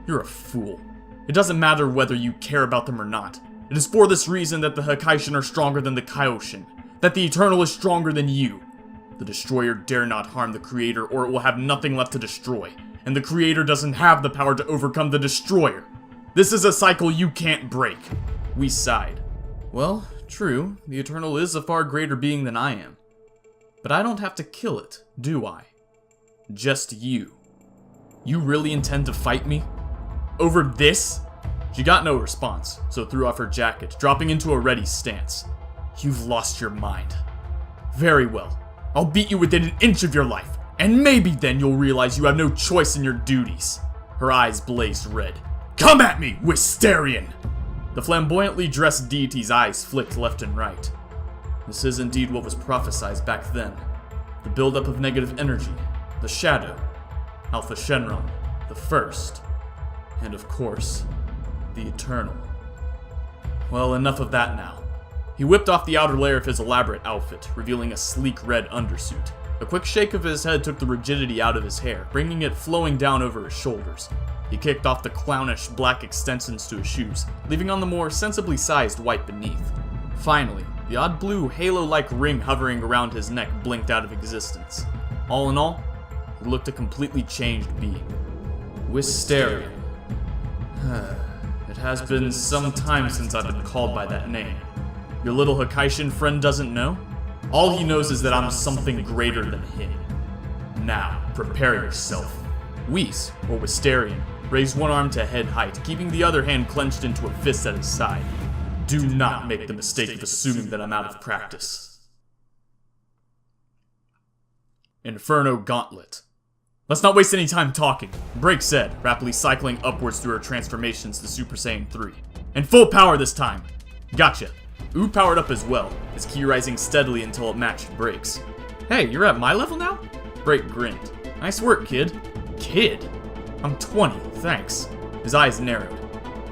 Speaker 2: You're a fool. It doesn't matter whether you care about them or not. It is for this reason that the Hakaishin are stronger than the Kaioshin. That the Eternal is stronger than you. The Destroyer dare not harm the Creator or it will have nothing left to destroy. And the Creator doesn't have the power to overcome the Destroyer. This is a cycle you can't break. We sighed. Well, true, the Eternal is a far greater being than I am. But I don't have to kill it, do I? Just you. You really intend to fight me? Over this? She got no response, so threw off her jacket, dropping into a ready stance. You've lost your mind. Very well. I'll beat you within an inch of your life, and maybe then you'll realize you have no choice in your duties. Her eyes blazed red. Come at me, Wisterian! The flamboyantly dressed deity's eyes flicked left and right. This is indeed what was prophesied back then. The buildup of negative energy, the shadow, Alpha Shenron, the first, and of course, the Eternal. Well, enough of that now. He whipped off the outer layer of his elaborate outfit, revealing a sleek red undersuit. A quick shake of his head took the rigidity out of his hair, bringing it flowing down over his shoulders. He kicked off the clownish black extensions to his shoes, leaving on the more sensibly sized white beneath. Finally, the odd blue halo-like ring hovering around his neck blinked out of existence. All in all, he looked a completely changed being. Wisterian. It has been some time since I've been called by that name. Your little Hakaishin friend doesn't know? All he knows is that I'm something greater than him. Now, prepare yourself. Whis, or Wisterian, raised one arm to head height, keeping the other hand clenched into a fist at his side. Do not make the mistake of assuming that I'm out of practice. Inferno Gauntlet. Let's not waste any time talking, Break said, rapidly cycling upwards through her transformations to Super Saiyan 3. And full power this time. Gotcha. Ooh powered up as well, his ki rising steadily until it matched Break's. Hey, you're at my level now? Break grinned. Nice work, kid. Kid? I'm 20, thanks. His eyes narrowed.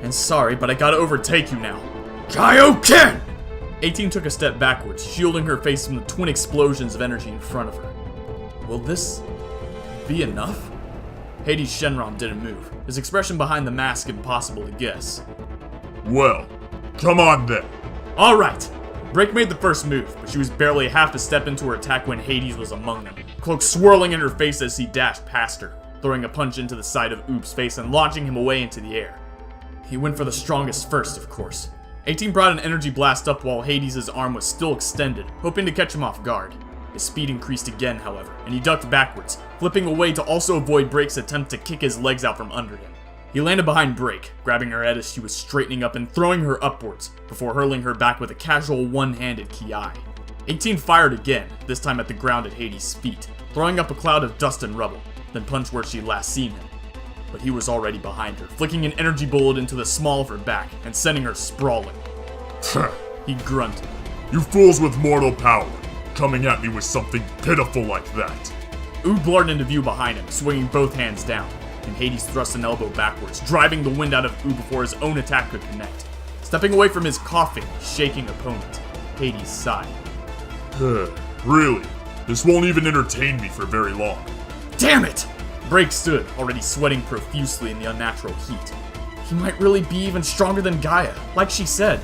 Speaker 2: And sorry, but I gotta overtake you now. Kaioken! 18 took a step backwards, shielding her face from the twin explosions of energy in front of her. Will this be enough? Hades' Shenron didn't move, his expression behind the mask impossible to guess.
Speaker 3: Well, come on then.
Speaker 2: Alright! Break made the first move, but she was barely half a step into her attack when Hades was among them, cloak swirling in her face as he dashed past her, throwing a punch into the side of Oop's face and launching him away into the air. He went for the strongest first, of course. 18 brought an energy blast up while Hades' arm was still extended, hoping to catch him off guard. His speed increased again, however, and he ducked backwards, flipping away to also avoid Break's attempt to kick his legs out from under him. He landed behind Break, grabbing her head as she was straightening up and throwing her upwards, before hurling her back with a casual one-handed ki. 18 fired again, this time at the ground at Hades' feet, throwing up a cloud of dust and rubble, then punched where she'd last seen him. But he was already behind her, flicking an energy bullet into the small of her back and sending her sprawling. He grunted.
Speaker 3: You fools with mortal power, coming at me with something pitiful like that.
Speaker 2: Oob blurred into view behind him, swinging both hands down, and Hades thrust an elbow backwards, driving the wind out of Oob before his own attack could connect. Stepping away from his coughing, shaking opponent, Hades sighed.
Speaker 3: Really? This won't even entertain me for very long.
Speaker 2: Damn it! Break stood, already sweating profusely in the unnatural heat. He might really be even stronger than Gaia, like she said.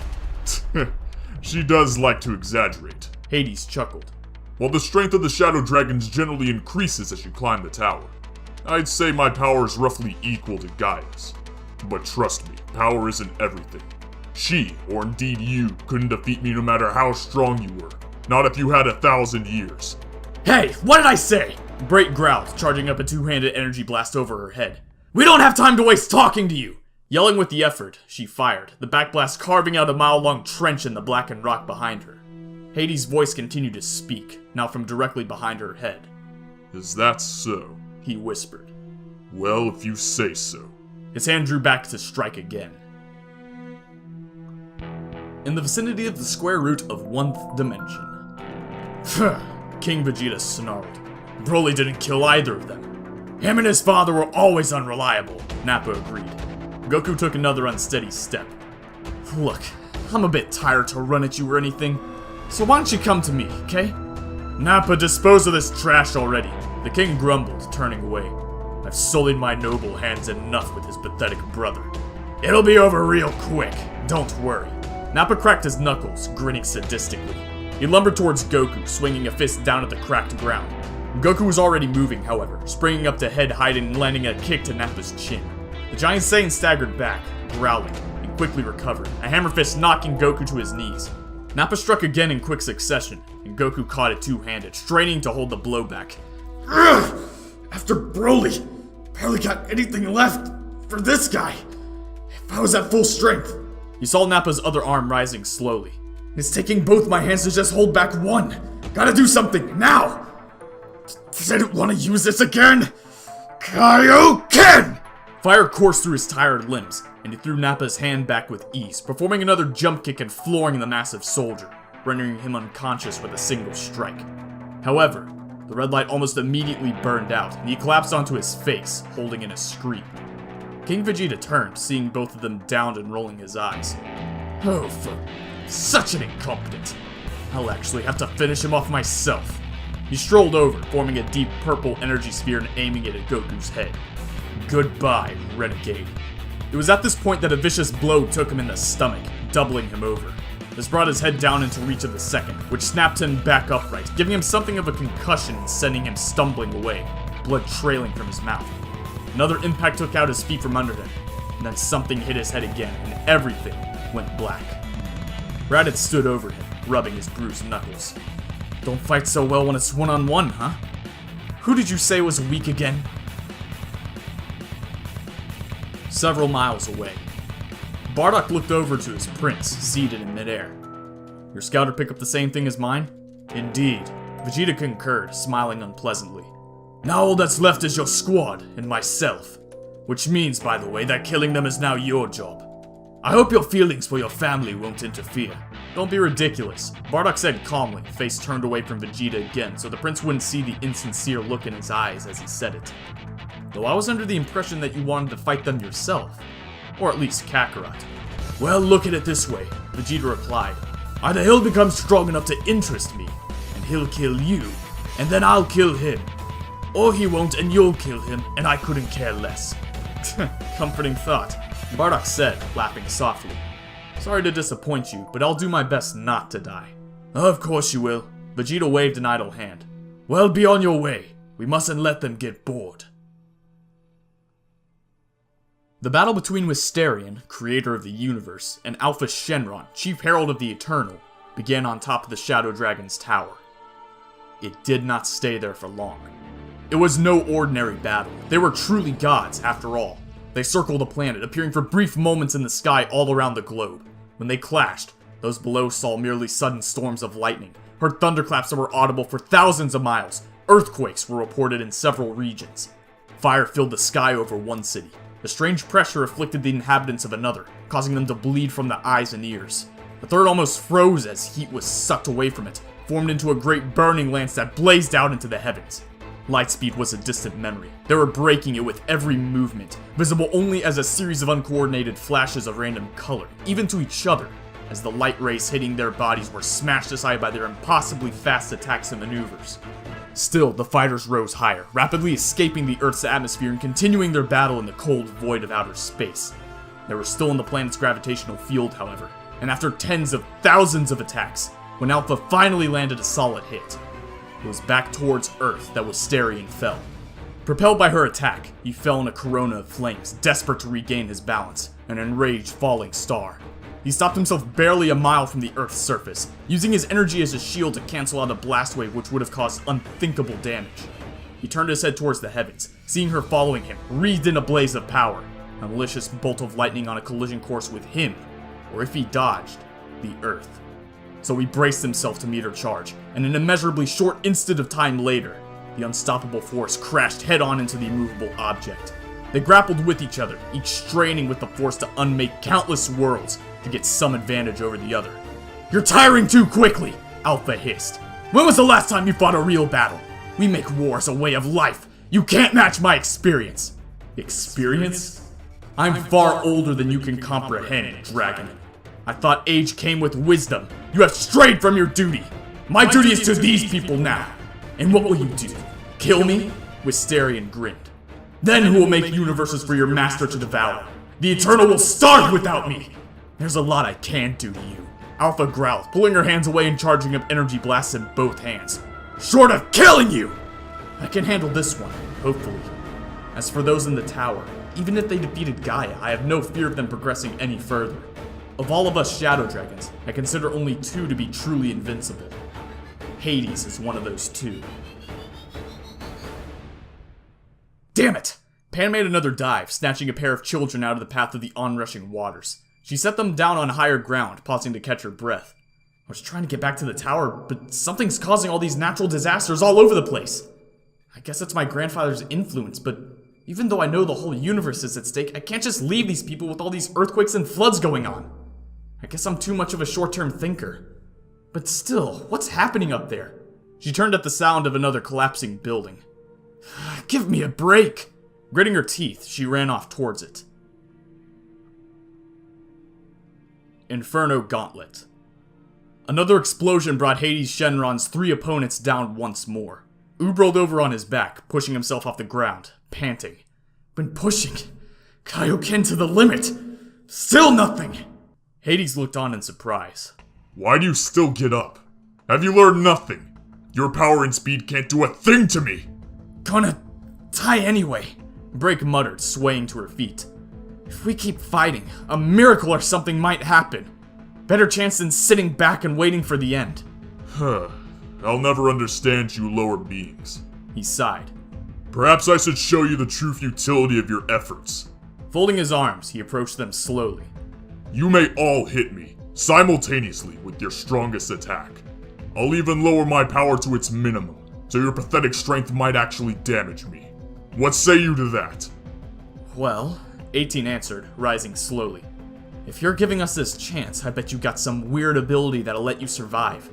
Speaker 3: She does like to exaggerate.
Speaker 2: Hades chuckled.
Speaker 3: While the strength of the Shadow Dragons generally increases as you climb the tower, I'd say my power is roughly equal to Gaia's. But trust me, power isn't everything. She, or indeed you, couldn't defeat me no matter how strong you were. Not if you had 1,000 years.
Speaker 2: Hey, what did I say? Break growled, charging up a two-handed energy blast over her head. We don't have time to waste talking to you! Yelling with the effort, she fired, the backblast carving out a mile-long trench in the blackened rock behind her. Hades' voice continued to speak, now from directly behind her head.
Speaker 3: Is that so?
Speaker 2: He whispered.
Speaker 3: Well, if you say so.
Speaker 2: His hand drew back to strike again. In the vicinity of the square root of 1th dimension. King Vegeta snarled. Broly didn't kill either of them. Him and his father were always unreliable, Nappa agreed. Goku took another unsteady step. Look, I'm a bit tired to run at you or anything, so why don't you come to me, okay? Nappa, dispose of this trash already, the king grumbled, turning away. I've sullied my noble hands enough with his pathetic brother. It'll be over real quick, don't worry. Nappa cracked his knuckles, grinning sadistically. He lumbered towards Goku, swinging a fist down at the cracked ground. Goku was already moving, however, springing up to head height and landing a kick to Nappa's chin. The giant Saiyan staggered back, growling, and quickly recovered, a hammer fist knocking Goku to his knees. Nappa struck again in quick succession, and Goku caught it two-handed, straining to hold the blow back. After Broly, barely got anything left for this guy. If I was at full strength. You saw Nappa's other arm rising slowly. It's taking both my hands to just hold back one. Gotta do something, now! Didn't want to use this again! Kaioken! Fire coursed through his tired limbs, and he threw Nappa's hand back with ease, performing another jump kick and flooring the massive soldier, rendering him unconscious with a single strike. However, the red light almost immediately burned out, and he collapsed onto his face, holding in a scream. King Vegeta turned, seeing both of them downed and rolling his eyes. Oh, for such an incompetent. I'll actually have to finish him off myself. He strolled over, forming a deep purple energy sphere and aiming it at Goku's head. Goodbye, renegade. It was at this point that a vicious blow took him in the stomach, doubling him over. This brought his head down into reach of the second, which snapped him back upright, giving him something of a concussion and sending him stumbling away, blood trailing from his mouth. Another impact took out his feet from under him, and then something hit his head again, and everything went black. Raditz stood over him, rubbing his bruised knuckles. Don't fight so well when it's one-on-one, huh? Who did you say was weak again? Several miles away, Bardock looked over to his prince, seated in midair. Your scouter pick up the same thing as mine? Indeed, Vegeta concurred, smiling unpleasantly. Now all that's left is your squad and myself, which means, by the way, that killing them is now your job. I hope your feelings for your family won't interfere. Don't be ridiculous, Bardock said calmly, face turned away from Vegeta again so the prince wouldn't see the insincere look in his eyes as he said it. Though I was under the impression that you wanted to fight them yourself. Or at least Kakarot. Well, look at it this way, Vegeta replied. Either he'll become strong enough to interest me, and he'll kill you, and then I'll kill him. Or he won't and you'll kill him, and I couldn't care less. Comforting thought, Bardock said, laughing softly. Sorry to disappoint you, but I'll do my best not to die. Of course you will. Vegeta waved an idle hand. Well, be on your way. We mustn't let them get bored. The battle between Wisterion, creator of the universe, and Alpha Shenron, chief herald of the Eternal, began on top of the Shadow Dragon's tower. It did not stay there for long. It was no ordinary battle. They were truly gods, after all. They circled the planet, appearing for brief moments in the sky all around the globe. When they clashed, those below saw merely sudden storms of lightning, heard thunderclaps that were audible for thousands of miles. Earthquakes were reported in several regions. Fire filled the sky over one city. A strange pressure afflicted the inhabitants of another, causing them to bleed from the eyes and ears. The third almost froze as heat was sucked away from it, formed into a great burning lance that blazed out into the heavens. Lightspeed was a distant memory. They were breaking it with every movement, visible only as a series of uncoordinated flashes of random color, even to each other, as the light rays hitting their bodies were smashed aside by their impossibly fast attacks and maneuvers. Still, the fighters rose higher, rapidly escaping the Earth's atmosphere and continuing their battle in the cold void of outer space. They were still in the planet's gravitational field, however, and after tens of thousands of attacks, when Alpha finally landed a solid hit, it was back towards Earth that Wisterion fell. Propelled by her attack, he fell in a corona of flames, desperate to regain his balance, an enraged falling star. He stopped himself barely a mile from the Earth's surface, using his energy as a shield to cancel out a blast wave which would have caused unthinkable damage. He turned his head towards the heavens, seeing her following him, wreathed in a blaze of power, a malicious bolt of lightning on a collision course with him, or if he dodged, the Earth. So he braced himself to meet her charge, and an immeasurably short instant of time later, the unstoppable force crashed head-on into the immovable object. They grappled with each other, each straining with the force to unmake countless worlds to get some advantage over the other. You're tiring too quickly, Alpha hissed. When was the last time you fought a real battle? We make wars a way of life. You can't match my experience. Experience? I'm far older than you can comprehend, Dragon. I thought age came with wisdom. You have strayed from your duty. My duty is to these people now. And what will you do? Kill me? Wisterion grinned. Then who will make universes for your master to devour? The Eternal will starve without me! There's a lot I can't do to you. Alpha growled, pulling her hands away and charging up energy blasts in both hands. Short of killing you! I can handle this one, hopefully. As for those in the tower, even if they defeated Gaia, I have no fear of them progressing any further. Of all of us Shadow Dragons, I consider only two to be truly invincible. Hades is one of those two. Damn it! Pan made another dive, snatching a pair of children out of the path of the onrushing waters. She set them down on higher ground, pausing to catch her breath. I was trying to get back to the tower, but something's causing all these natural disasters all over the place. I guess it's my grandfather's influence, but even though I know the whole universe is at stake, I can't just leave these people with all these earthquakes and floods going on. I guess I'm too much of a short-term thinker. But still, what's happening up there? She turned at the sound of another collapsing building. Give me a break! Gritting her teeth, she ran off towards it. Inferno Gauntlet. Another explosion brought Hades Shenron's three opponents down once more. Oob rolled over on his back, pushing himself off the ground, panting. Been pushing Kaioken to the limit! Still nothing! Hades looked on in surprise.
Speaker 3: Why do you still get up? Have you learned nothing? Your power and speed can't do a thing to me!
Speaker 2: Gonna die anyway, Break muttered, swaying to her feet. If we keep fighting, a miracle or something might happen. Better chance than sitting back and waiting for the end.
Speaker 3: I'll never understand you lower beings.
Speaker 2: He sighed.
Speaker 3: Perhaps I should show you the true futility of your efforts.
Speaker 2: Folding his arms, he approached them slowly.
Speaker 3: You may all hit me, simultaneously with your strongest attack. I'll even lower my power to its minimum, so your pathetic strength might actually damage me. What say you to that?
Speaker 2: Well, 18 answered, rising slowly. If you're giving us this chance, I bet you got some weird ability that'll let you survive.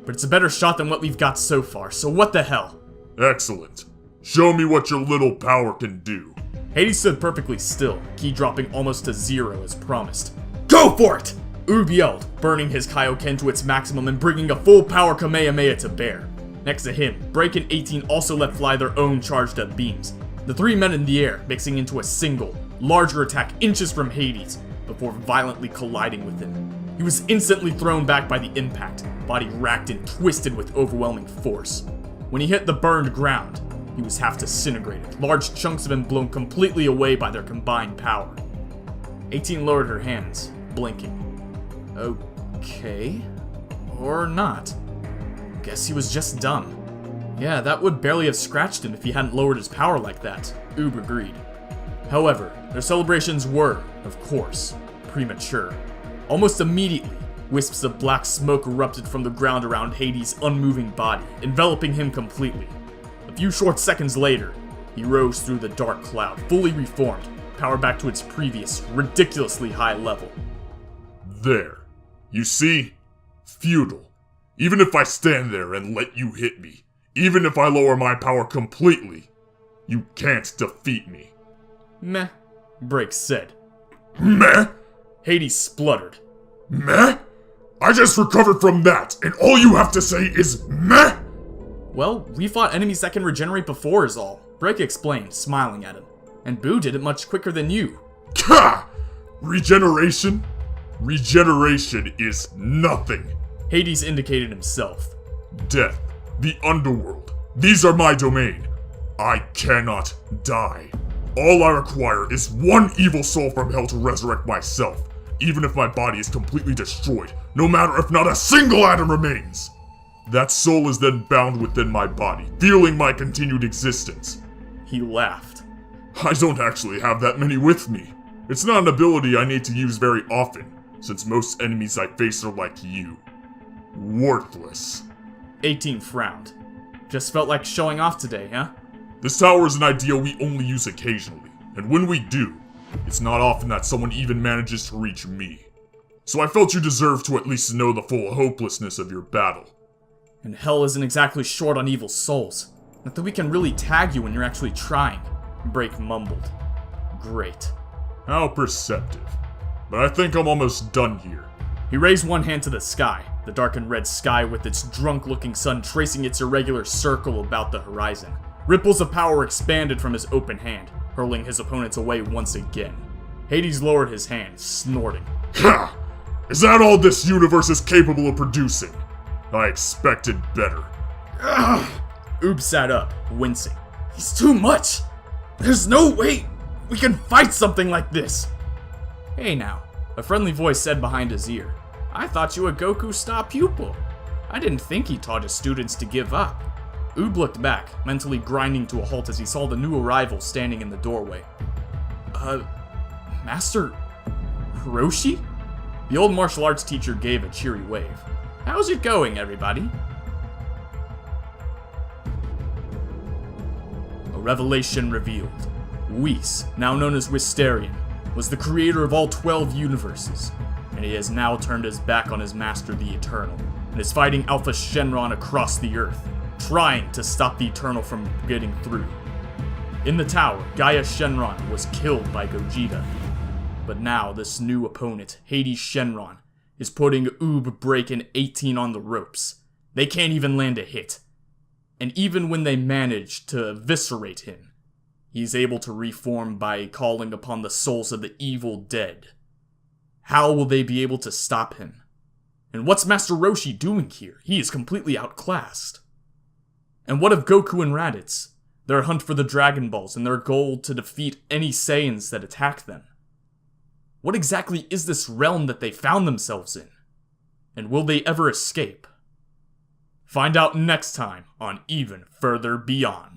Speaker 2: But it's a better shot than what we've got so far, so what the hell?
Speaker 3: Excellent. Show me what your little power can do.
Speaker 2: Hades stood perfectly still, ki dropping almost to 0 as promised. Go for it! Oob yelled, burning his Kaioken to its maximum and bringing a full power Kamehameha to bear. Next to him, Break and 18 also let fly their own charged up beams. The three men in the air mixing into a single, larger attack inches from Hades, before violently colliding with him. He was instantly thrown back by the impact, body racked and twisted with overwhelming force. When he hit the burned ground, he was half disintegrated, large chunks of him blown completely away by their combined power. 18 lowered her hands, blinking. Okay. Or not. Guess he was just dumb. Yeah, that would barely have scratched him if he hadn't lowered his power like that, Oob agreed. However, their celebrations were, of course, premature. Almost immediately, wisps of black smoke erupted from the ground around Hades' unmoving body, enveloping him completely. A few short seconds later, he rose through the dark cloud, fully reformed, powered back to its previous, ridiculously high level.
Speaker 3: There. You see? Futile. Even if I stand there and let you hit me, even if I lower my power completely, you can't defeat me.
Speaker 2: Meh, Break said.
Speaker 3: Meh?
Speaker 2: Hades spluttered.
Speaker 3: Meh? I just recovered from that, and all you have to say is meh?
Speaker 2: Well, we fought enemies that can regenerate before is all, Break explained, smiling at him. And Boo did it much quicker than you.
Speaker 3: Ka! Regeneration? Regeneration is nothing.
Speaker 2: Hades indicated himself.
Speaker 3: Death, the underworld, these are my domain. I cannot die. All I require is one evil soul from hell to resurrect myself, even if my body is completely destroyed, no matter if not a single atom remains. That soul is then bound within my body, fueling my continued existence.
Speaker 2: He laughed.
Speaker 3: I don't actually have that many with me. It's not an ability I need to use very often, since most enemies I face are like you. Worthless.
Speaker 2: 18 frowned. Just felt like showing off today, huh?
Speaker 3: This tower is an idea we only use occasionally, and when we do, it's not often that someone even manages to reach me. So I felt you deserved to at least know the full hopelessness of your battle.
Speaker 2: And hell isn't exactly short on evil souls. Not that we can really tag you when you're actually trying, Break mumbled. Great.
Speaker 3: How perceptive. But I think I'm almost done here.
Speaker 2: He raised one hand to the sky, the darkened red sky with its drunk-looking sun tracing its irregular circle about the horizon. Ripples of power expanded from his open hand, hurling his opponents away once again. Hades lowered his hand, snorting.
Speaker 3: Ha! Is that all this universe is capable of producing? I expected better.
Speaker 2: Oob sat up, wincing. He's too much! There's no way we can fight something like this! Hey now, a friendly voice said behind his ear. I thought you a Goku star pupil. I didn't think he taught his students to give up. Oob looked back, mentally grinding to a halt as he saw the new arrival standing in the doorway. Master Hiroshi? The old martial arts teacher gave a cheery wave. How's it going, everybody? A revelation revealed. Whis, now known as Wisterion, was the creator of all 12 universes, and he has now turned his back on his master, the Eternal, and is fighting Alpha Shenron across the Earth, trying to stop the Eternal from getting through. In the tower, Gaia Shenron was killed by Gogeta, but now this new opponent, Hades Shenron, is putting Oob, Break, and 18 on the ropes. They can't even land a hit. And even when they manage to eviscerate him, he's able to reform by calling upon the souls of the evil dead. How will they be able to stop him? And what's Master Roshi doing here? He is completely outclassed. And what of Goku and Raditz? Their hunt for the Dragon Balls and their goal to defeat any Saiyans that attack them? What exactly is this realm that they found themselves in? And will they ever escape? Find out next time on Even Further Beyond.